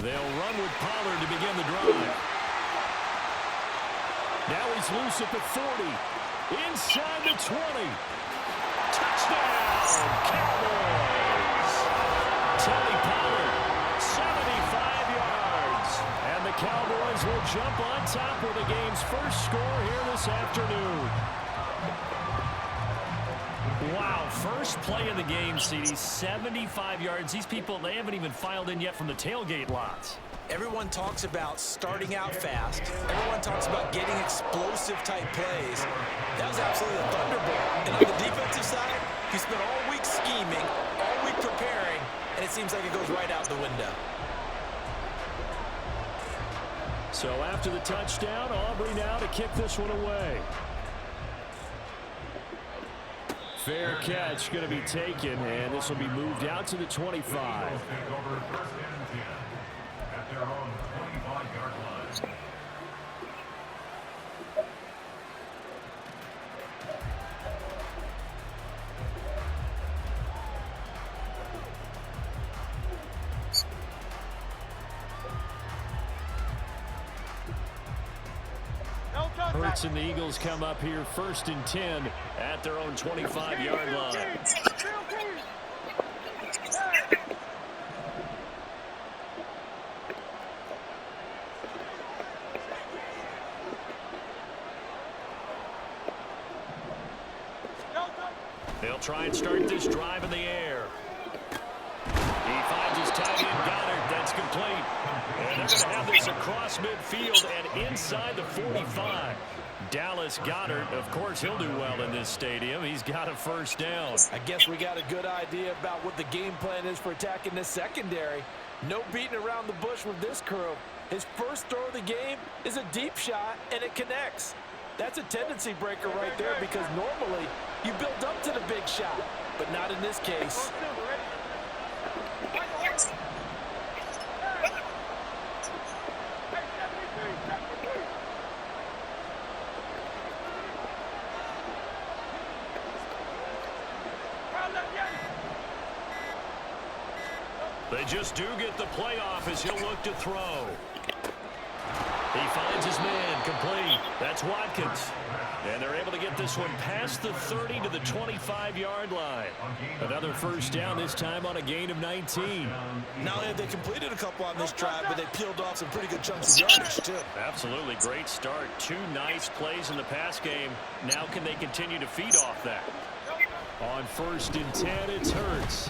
They'll run with Pollard to begin the drive. Now he's loose at the 40. Inside the 20. Touchdown, Cowboys. Tony Pollard, 75 yards. And the Cowboys will jump on top with the game's first score here this afternoon. Wow, first play of the game, CD, 75 yards. These people, they haven't even filed in yet from the tailgate lots. Everyone talks about starting out fast. Everyone talks about getting explosive-type plays. That was absolutely a thunderbolt. And on the defensive side, he spent all week scheming, all week preparing, and it seems like it goes right out the window. So after the touchdown, Aubrey now to kick this one away. Fair catch going to be taken, and this will be moved out to the 25. Hurts and the Eagles come up here 1st and 10 at their own 25-yard line. They'll try and start this drive in the air. He finds his tight end Goddard. That's complete. And they're going to have this across midfield and inside the 45. Dallas Goedert, of course, he'll do well in this stadium. He's got a first down. I guess we got a good idea about what the game plan is for attacking this secondary. No beating around the bush with this crew. His first throw of the game is a deep shot, and it connects. That's a tendency breaker right there because normally you build up to the big shot, but not in this case. They just do get the playoff as he'll look to throw. He finds his man complete. That's Watkins. And they're able to get this one past the 30 to the 25-yard line. Another first down, this time on a gain of 19. Not only have they completed a couple on this drive, but they peeled off some pretty good chunks of yardage, too. Absolutely. Great start. 2 nice plays in the pass game. Now can they continue to feed off that? On 1st and 10, it's Hurts.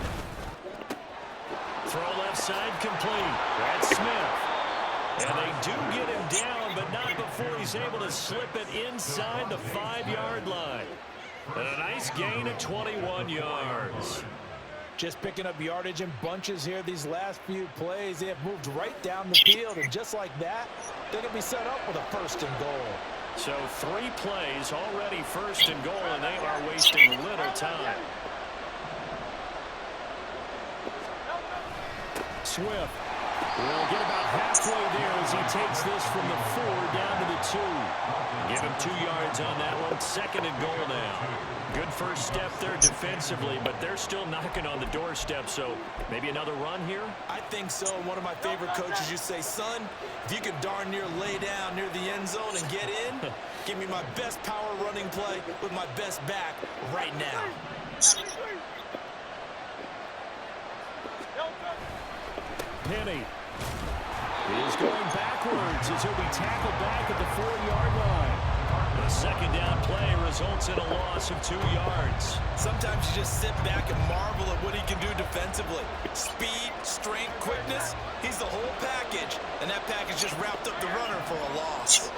Throw left side complete. That's Smith. And they do get him down, but not before he's able to slip it inside the 5-yard line. And a nice gain of 21 yards. Just picking up yardage in bunches here these last few plays. They have moved right down the field, and just like that, they're going to be set up with a 1st and goal. So 3 plays already 1st and goal, and they are wasting little time. Swift will get about halfway there as he takes this from the 4 down to the 2. Give him 2 yards on that one. 2nd and goal now. Good first step there defensively, but they're still knocking on the doorstep, so maybe another run here? I think so. One of my favorite coaches used to say, son, if you can darn near lay down near the end zone and get in, give me my best power running play with my best back right now. Penny is going backwards as he'll be tackled back at the 4-yard line. The 2nd down play results in a loss of 2 yards. Sometimes you just sit back and marvel at what he can do defensively. Speed, strength, quickness, he's the whole package, and that package just wrapped up the runner for a loss.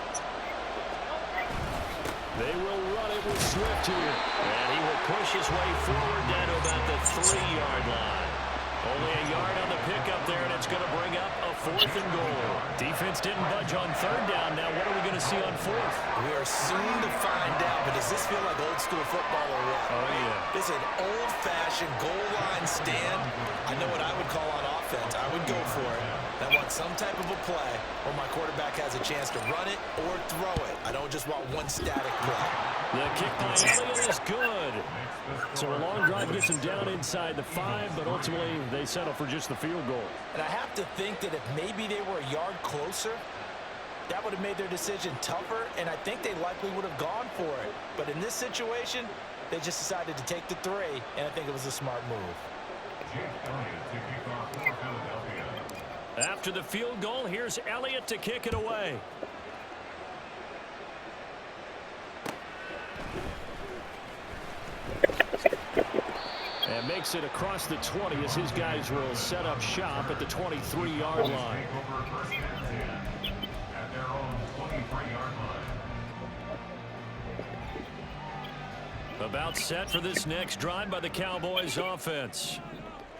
They will run it with Swift here, and he will push his way forward down to about the 3-yard line. Only a yard on the pickup there, and it's going to bring up a 4th and goal. Defense didn't budge on 3rd down. Now what are we going to see on 4th? We are soon to find out, but does this feel like old school football or what? Oh, yeah. This is an old-fashioned goal line stand. I know what I would call on offense. I would go for it. I want some type of a play where my quarterback has a chance to run it or throw it. I don't just want one static play. The kick by Elliott is good. So a long drive gets him down inside the 5, but ultimately they settle for just the field goal. And I have to think that if maybe they were a yard closer, that would have made their decision tougher, and I think they likely would have gone for it. But in this situation, they just decided to take the 3, and I think it was a smart move. After the field goal, here's Elliott to kick it away. And makes it across the 20 as his guys will set up shop at the 23-yard line. About set for this next drive by the Cowboys offense.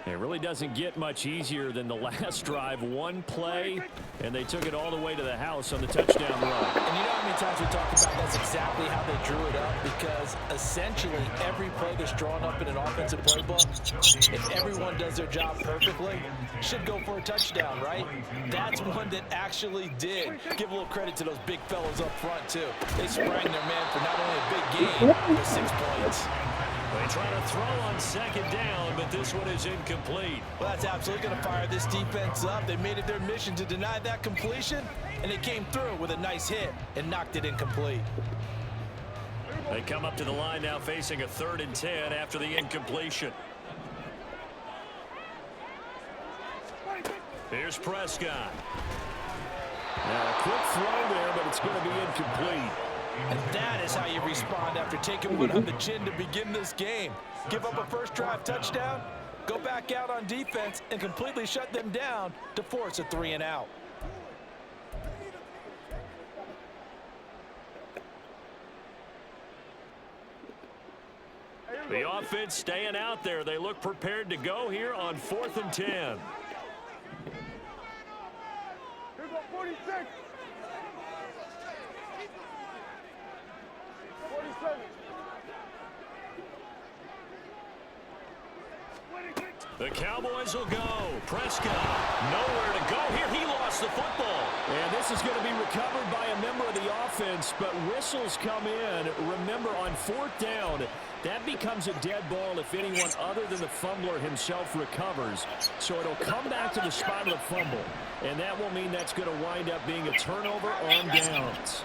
It really doesn't get much easier than the last drive. One play, and they took it all the way to the house on the touchdown run. And you know how many times we talk about that's exactly how they drew it up? Because essentially every play that's drawn up in an offensive playbook, if everyone does their job perfectly, should go for a touchdown, right? That's one that actually did. Give a little credit to those big fellows up front, too. They sprang their man for not only a big game, but 6 points. They try to throw on second down, but this one is incomplete. Well, that's absolutely going to fire this defense up. They made it their mission to deny that completion, and they came through with a nice hit and knocked it incomplete. They come up to the line now facing a 3rd and 10 after the incompletion. Here's Prescott. Now, a quick throw there, but it's going to be incomplete. And that is how you respond after taking one on the chin to begin this game. Give up a first drive touchdown, go back out on defense, and completely shut them down to force a 3 and out. The offense staying out there. They look prepared to go here on 4th and 10. Here's 46. 47. The Cowboys will go. Prescott, nowhere to go here. He lost the football. And this is going to be recovered by a member of the offense, but whistles come in. Remember, on 4th down, that becomes a dead ball if anyone other than the fumbler himself recovers. So it'll come back to the spot of the fumble, and that will mean that's going to wind up being a turnover on downs.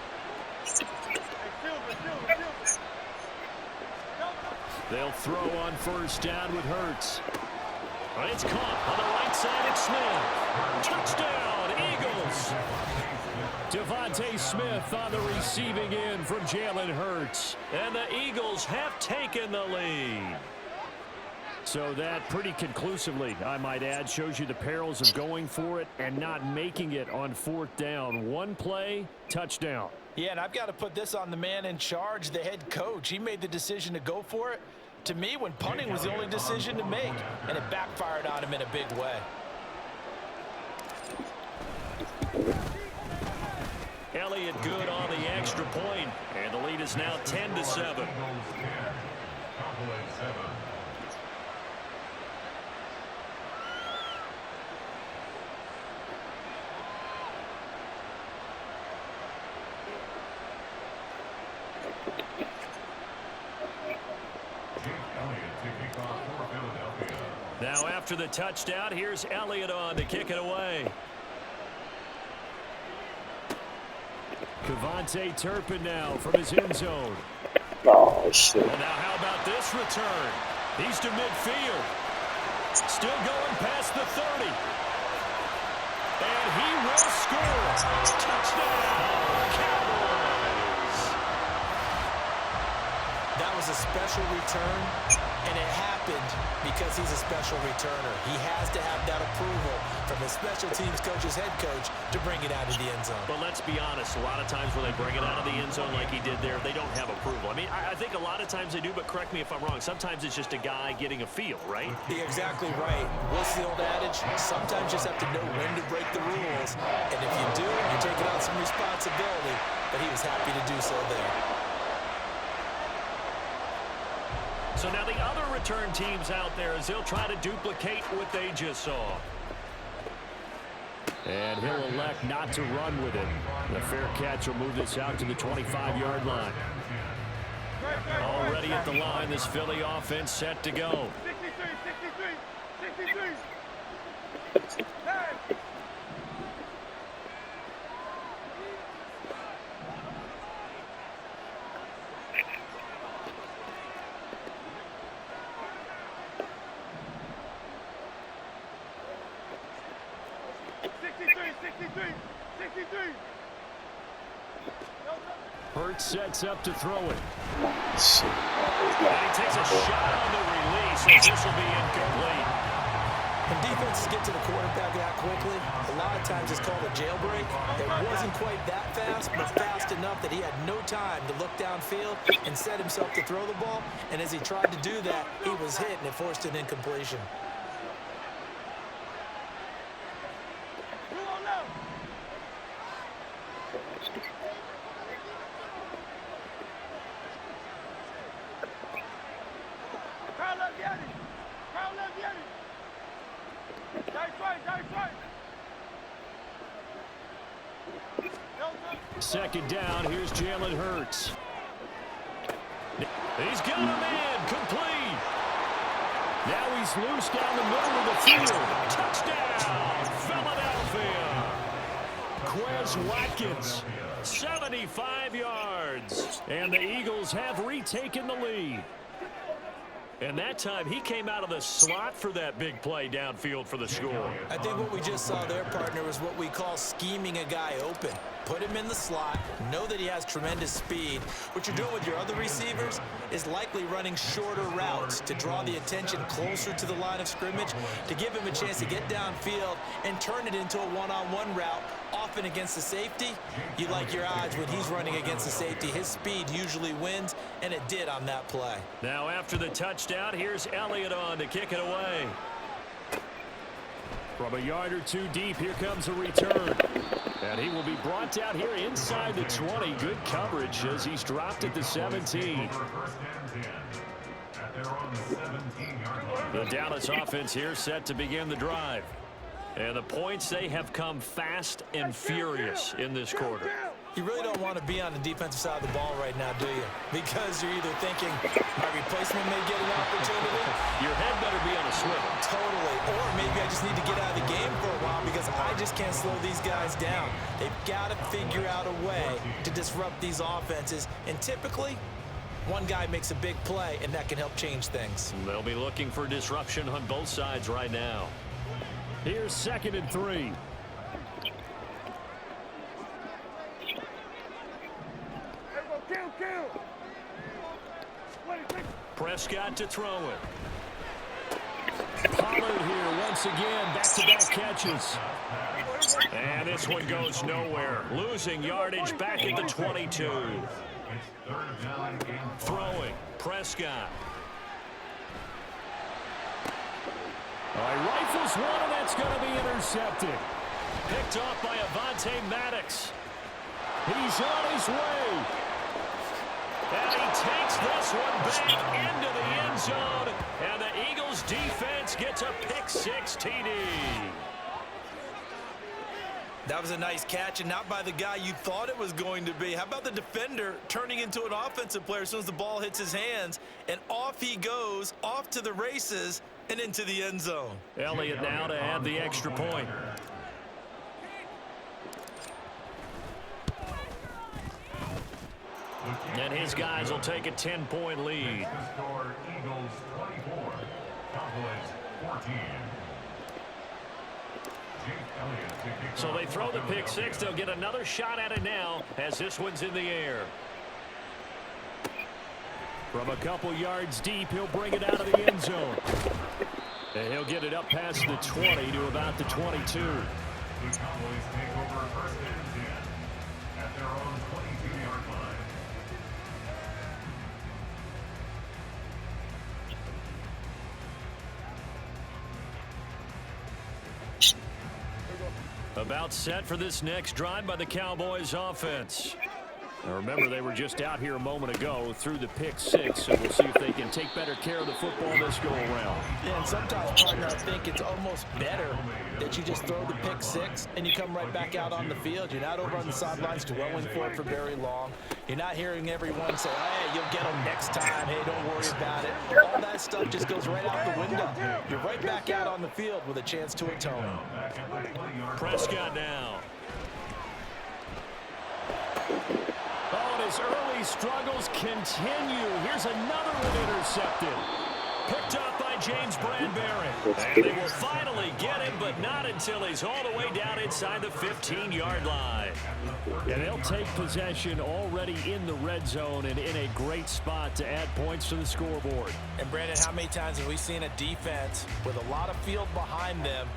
They'll throw on 1st down with Hurts. It's caught on the right side. It's Smith. Touchdown, Eagles. Devontae Smith on the receiving end from Jalen Hurts. And the Eagles have taken the lead. So that pretty conclusively, I might add, shows you the perils of going for it and not making it on 4th down. One play, touchdown. Yeah, and I've got to put this on the man in charge, the head coach. He made the decision to go for it. To me, when punting was the only decision to make, and it backfired on him in a big way. Elliott good on the extra point, and the lead is now 10-7. Now after the touchdown, here's Elliott on to kick it away. Kevontae Turpin now from his end zone. Oh, shit. And now how about this return? He's to midfield. Still going past the 30. And he will score. Touchdown, Cowboys. That was a special return, and it happened because he's a special returner. He has to have that approval from his special teams coach's head coach to bring it out of the end zone. But let's be honest, a lot of times when they bring it out of the end zone like he did there, they don't have approval. I mean, I think a lot of times they do, but correct me if I'm wrong. Sometimes it's just a guy getting a feel, right? You're exactly right. What's the old adage? Sometimes you just have to know when to break the rules. And if you do, you're taking on some responsibility. But he was happy to do so there. So now the other return teams out there as they'll try to duplicate what they just saw. And he'll elect not to run with it. The fair catch will move this out to the 25-yard line. Already at the line, this Philly offense set to go. 63, 63, 63. Hurts sets up to throw it. Nice. And he takes a shot on the release, and this will be incomplete. When defenses get to the quarterback that quickly, a lot of times it's called a jailbreak. It wasn't quite that fast, but fast enough that he had no time to look downfield and set himself to throw the ball. And as he tried to do that, he was hit, and it forced an incompletion. Second down, here's Jalen Hurts. He's got a man, complete. Now he's loose down the middle of the field. Touchdown, Philadelphia. Quez Watkins, 75 yards. And the Eagles have retaken the lead. And that time, he came out of the slot for that big play downfield for the score. I think what we just saw there, partner, is what we call scheming a guy open. Put him in the slot, know that he has tremendous speed. What you're doing with your other receivers is likely running shorter routes to draw the attention closer to the line of scrimmage, to give him a chance to get downfield and turn it into a one-on-one route. Often against the safety, you like your odds when he's running against the safety. His speed usually wins, and it did on that play. Now after the touchdown, here's Elliott on to kick it away. From a yard or two deep, here comes a return. And he will be brought down here inside the 20. Good coverage as he's dropped at the 17. The Dallas offense here set to begin the drive. And the points, they have come fast and furious in this quarter. You really don't want to be on the defensive side of the ball right now, do you? Because you're either thinking, my replacement may get an opportunity. Your head better be on a swivel. Totally. Or maybe I just need to get out of the game for a while because I just can't slow these guys down. They've got to figure out a way to disrupt these offenses. And typically, one guy makes a big play, and that can help change things. They'll be looking for disruption on both sides right now. Here's 2nd and 3. Prescott to throw it. Pollard here once again, back-to-back catches. And this one goes nowhere. Losing yardage back at the 22. Throwing, Prescott. Rifles one, and that's going to be intercepted. Picked off by Avonte Maddox. He's on his way. And he takes this one back into the end zone. And the Eagles defense gets a pick-6 TD. That was a nice catch, and not by the guy you thought it was going to be. How about the defender turning into an offensive player as soon as the ball hits his hands, and off he goes, off to the races, and into the end zone. Elliott now to add the extra point. And his guys will take a 10-point lead. Eagles 24, Cowboys 14. So they throw the pick-6. They'll get another shot at it now as this one's in the air. From a couple yards deep, he'll bring it out of the end zone. And he'll get it up past the 20 to about the 22. The Cowboys take over 1st and 10 at their own 22-yard line. About set for this next drive by the Cowboys offense. Now remember, they were just out here a moment ago through the pick-6, so we'll see if they can take better care of the football this go-around. Yeah, and sometimes, partner, I think it's almost better that you just throw the pick-6 and you come right back out on the field. You're not over on the sidelines dwelling for it for very long. You're not hearing everyone say, hey, you'll get them next time. Hey, don't worry about it. All that stuff just goes right out the window. You're right back out on the field with a chance to atone. Prescott now. Oh, and his early struggles continue. Here's another one intercepted. Picked up by James Bradbury. That's And good. they will finally get him, but not until he's all the way down inside the 15-yard line. And they'll take possession already in the red zone and in a great spot to add points to the scoreboard. And Brandon, how many times have we seen a defense with a lot of field behind them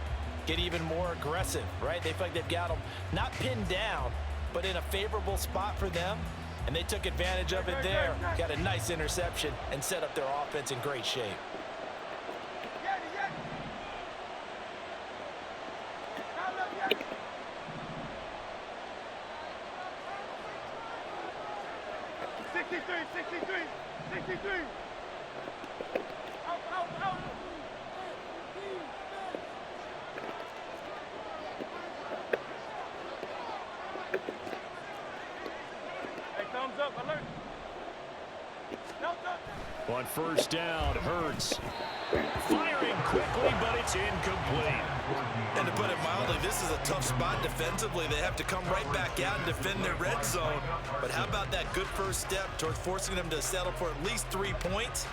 get even more aggressive, right? They feel like they've got them not pinned down, but in a favorable spot for them. And they took advantage of it there. Got a nice interception and set up their offense in great shape. Thumbs up, alert. On first down, Hurts. Firing quickly, but it's incomplete. And to put it mildly, this is a tough spot defensively. They have to come right back out and defend their red zone. But how about that good first step towards forcing them to settle for at least 3 points?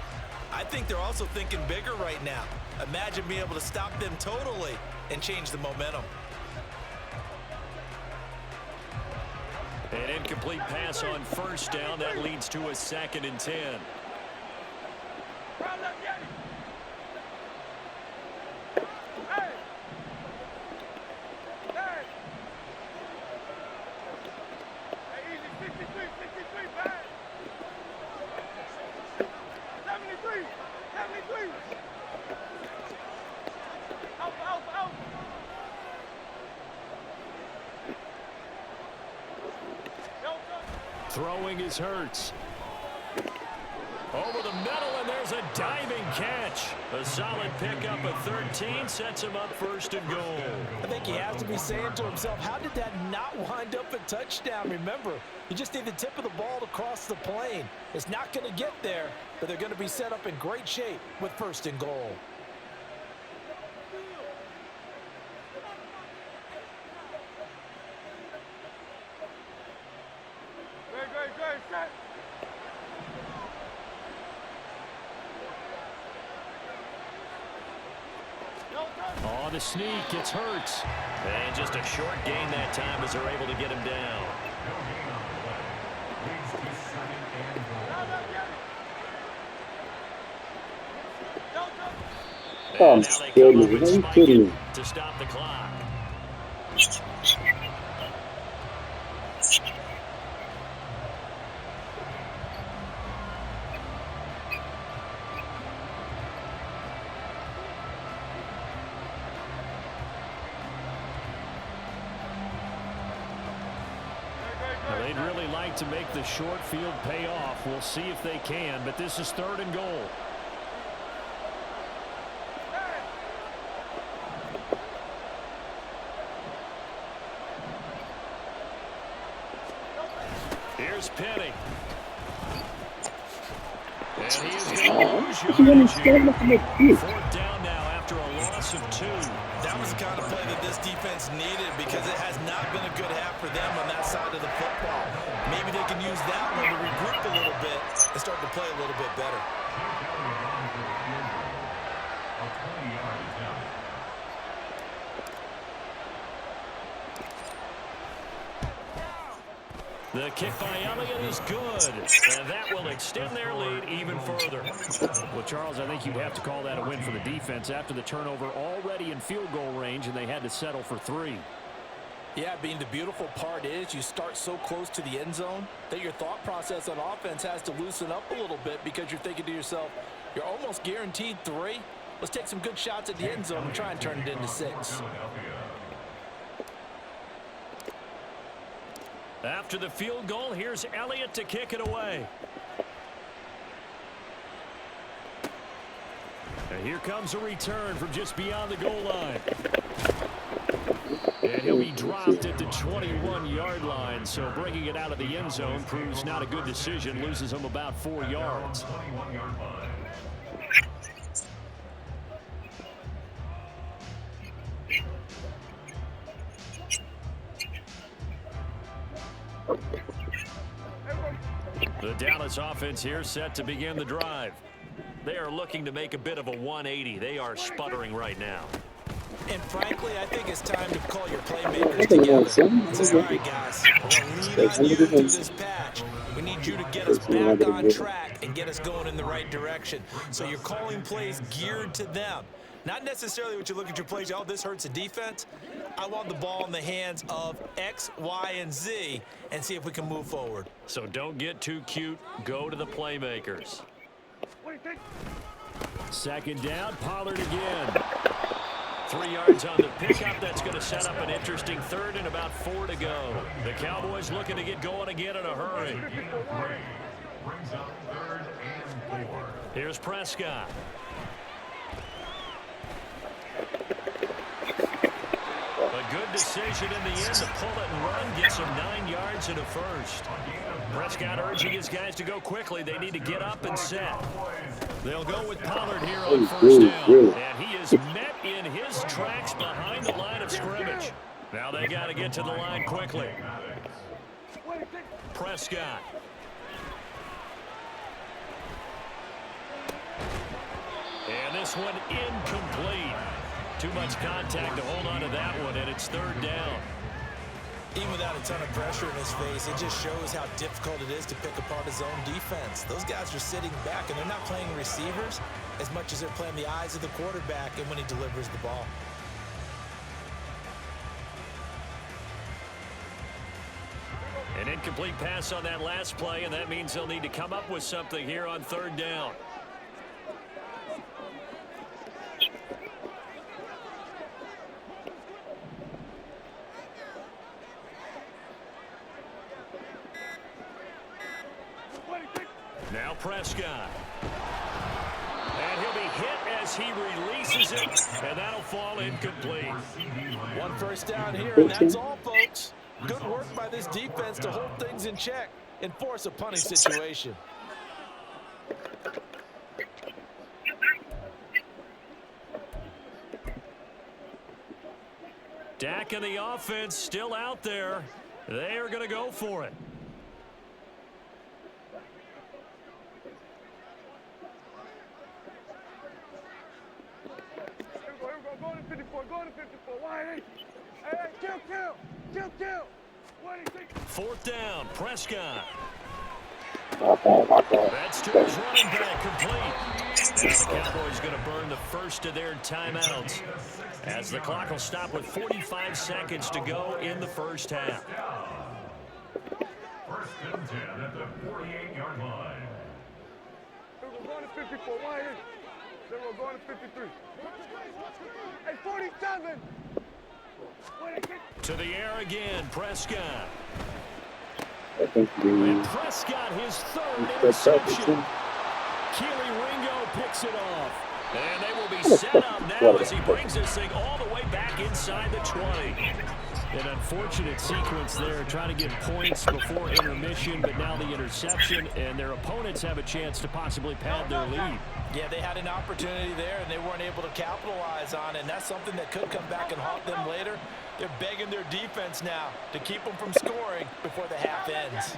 I think they're also thinking bigger right now. Imagine being able to stop them totally and change the momentum. An incomplete pass on first down. That leads to a 2nd and 10. Throwing is Hurts. Over the middle, and there's a diving catch. A solid pickup of 13 sets him up 1st and goal. I think he has to be saying to himself, how did that not wind up a touchdown? Remember, you just need the tip of the ball to cross the plane. It's not going to get there, but they're going to be set up in great shape with 1st and goal. On the sneak, it's Hurts. And just a short gain that time as they're able to get him down. Oh, I'm And now they scared come of up you. with Are you Spike kidding me? to stop the clock. They'd really like to make the short field pay off. We'll see if they can, but this is 3rd and goal. Here's Penny. And he is going to lose yardage here. 4th down now after a loss of 2. That was the kind of play that this defense needed because it has not been a good half for them on that side of the football. Maybe they can use that one to regroup a little bit and start to play a little bit better. The kick by Elliott is good, and that will extend their lead even further. Well, Charles, I think you'd have to call that a win for the defense after the turnover already in field goal range, and they had to settle for 3. Yeah, Bean, the beautiful part is you start so close to the end zone that your thought process on offense has to loosen up a little bit because you're thinking to yourself, you're almost guaranteed 3. Let's take some good shots at the end zone and try and turn it into 6. After the field goal, here's Elliott to kick it away. And here comes a return from just beyond the goal line. And he'll be dropped at the 21-yard line, so bringing it out of the end zone proves not a good decision, loses him about 4 yards. The Dallas offense here set to begin the drive. They are looking to make a bit of a 180. They are sputtering right now. And frankly, I think it's time to call your playmakers together and say, all right, guys, we're going to lean on you through this patch. We need you to get us back on track and get us going in the right direction. So you're calling plays geared to them. Not necessarily what you look at your plays, oh, this hurts the defense. I want the ball in the hands of X, Y, and Z and see if we can move forward. So don't get too cute. Go to the playmakers. Second down, Pollard again. 3 yards on the pickup. That's going to set up an interesting third and about 4 to go. The Cowboys looking to get going again in a hurry. Brings up 3rd and 4. Here's Prescott. A good decision in the end to pull it and run, get some 9 yards and a first. Prescott urging his guys to go quickly. They need to get up and set. They'll go with Pollard here on first down. And he is met in his tracks behind the line of scrimmage. Now they got to get to the line quickly. Prescott. And this one incomplete. Too much contact to hold on to that one, and it's 3rd down. Even without a ton of pressure in his face, it just shows how difficult it is to pick apart his own defense. Those guys are sitting back, and they're not playing receivers as much as they're playing the eyes of the quarterback and when he delivers the ball. An incomplete pass on that last play, and that means they'll need to come up with something here on 3rd down. Now Prescott. And he'll be hit as he releases it, and that'll fall incomplete. 1 first down here, and that's all, folks. Good work by this defense to hold things in check and force a punting situation. Dak and the offense still out there. They are going to go for it. Go to 54, go to 54. Why? Hey, kill. What do you think? 4th down, Prescott. That's to his running back, complete. Now the Cowboys going to burn the first of their timeouts as the clock will stop with 45 seconds to go in the first half. 1st and 10 at the 48-yard line. We're going to 54. Why? Then we're going to 53. Hey, 47. To the air again, Prescott. I And Prescott, his 3rd interception. Keely Ringo picks it off. And they will be set up now as he brings this thing all the way back inside the 20. An unfortunate sequence there, trying to get points before intermission, but now the interception, and their opponents have a chance to possibly pad their lead. Yeah, they had an opportunity there, and they weren't able to capitalize on it, and that's something that could come back and haunt them later. They're begging their defense now to keep them from scoring before the half ends.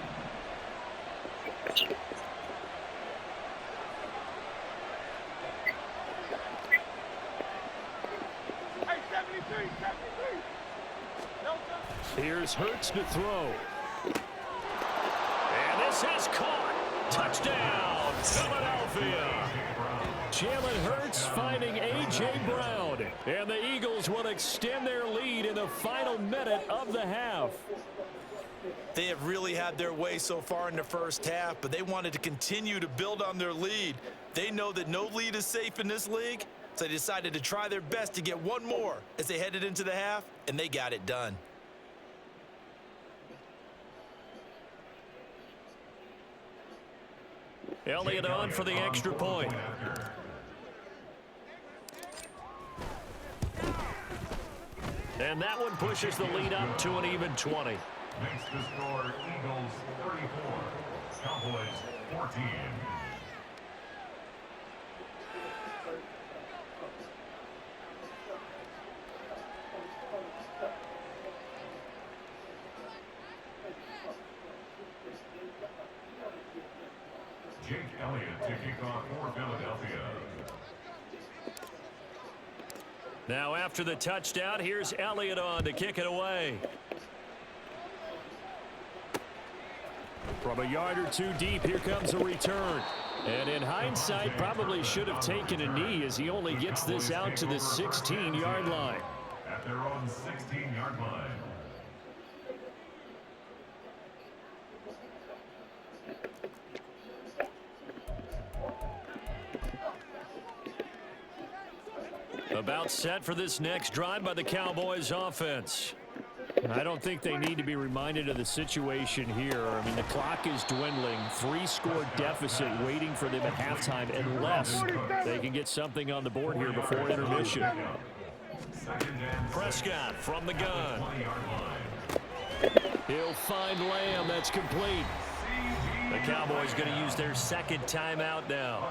Hey, 73. Here's Hurts to throw. And this is caught. Touchdown, Philadelphia. Jalen Hurts finding A.J. Brown. And the Eagles will extend their lead in the final minute of the half. They have really had their way so far in the first half, but they wanted to continue to build on their lead. They know that no lead is safe in this league, so they decided to try their best to get one more as they headed into the half, and they got it done. Elliott on for the extra point. And that one pushes the lead up to an even 20. Makes the score Eagles 34, Cowboys 14. Jake Elliott to kick off for Philadelphia. Now after the touchdown, here's Elliott on to kick it away. From a yard or two deep, here comes a return. And in hindsight, probably should have taken a knee as he only gets this out to the 16-yard line. At their own 16-yard line. About set for this next drive by the Cowboys offense. I don't think they need to be reminded of the situation here. I mean, the clock is dwindling. 3-score deficit waiting for them at halftime unless they can get something on the board here before intermission. Prescott from the gun. He'll find Lamb. That's complete. The Cowboys going to use their second timeout now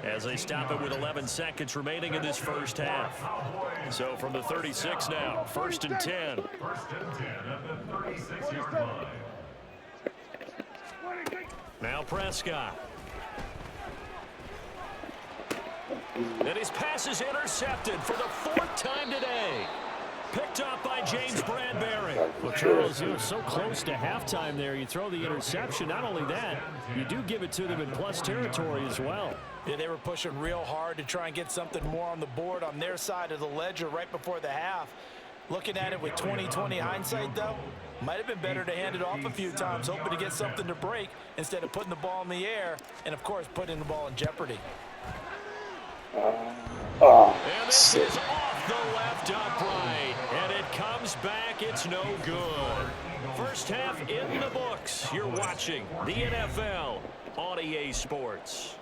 as they stop it with 11 seconds remaining in this first half. So from the 36 now, 1st and 10. 1st and 10 at the 36-yard line. Now Prescott. And his pass is intercepted for the 4th time today. Picked up by James Bradbury. Well, Charles, you were so close to halftime there. You throw the interception. Not only that, you do give it to them in plus territory as well. Yeah, they were pushing real hard to try and get something more on the board on their side of the ledger right before the half. Looking at it with 20/20 hindsight, though, might have been better to hand it off a few times, hoping to get something to break instead of putting the ball in the air and, of course, putting the ball in jeopardy. And this is off the left upright, and it comes back. It's no good. First half in the books. You're watching the NFL on EA Sports.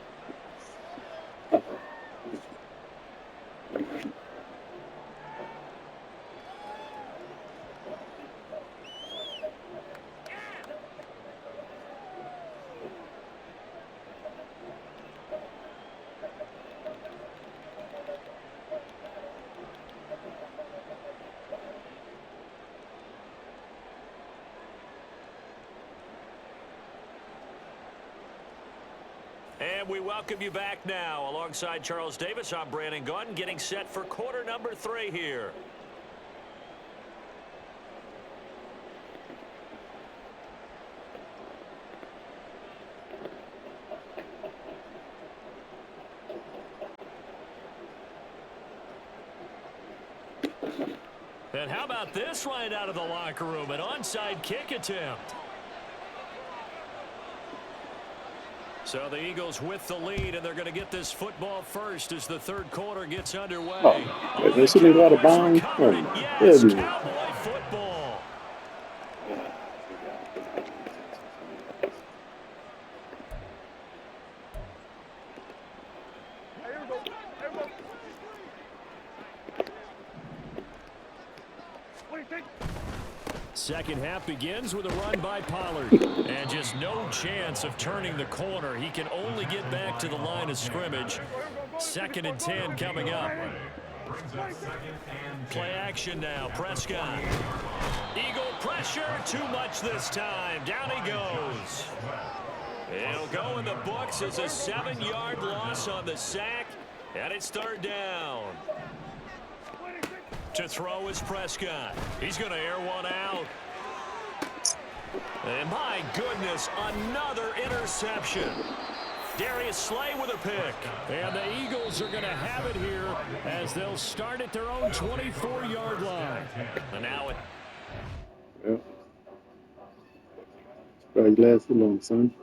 And we welcome you back now. Alongside Charles Davis, I'm Brandon Gunn, getting set for quarter number 3 here. And how about this right out of the locker room? An onside kick attempt. So the Eagles with the lead, and they're going to get this football first as the 3rd quarter gets underway. Oh, they should have got a bomb. Yes, Cowboy football. Here we go. Here we go. What do you think? Second half begins with a run by Pollard. And just no chance of turning the corner. He can only get back to the line of scrimmage. 2nd and 10 coming up. Play action now. Prescott. Eagle pressure. Too much this time. Down he goes. It'll go in the books as a 7-yard loss on the sack. And it's 3rd down. To throw is Prescott. He's going to air one out. And my goodness, another interception. Darius Slay with a pick. And the Eagles are going to have it here as they'll start at their own 24-yard line. And now it. Yep. Probably lasted long, son.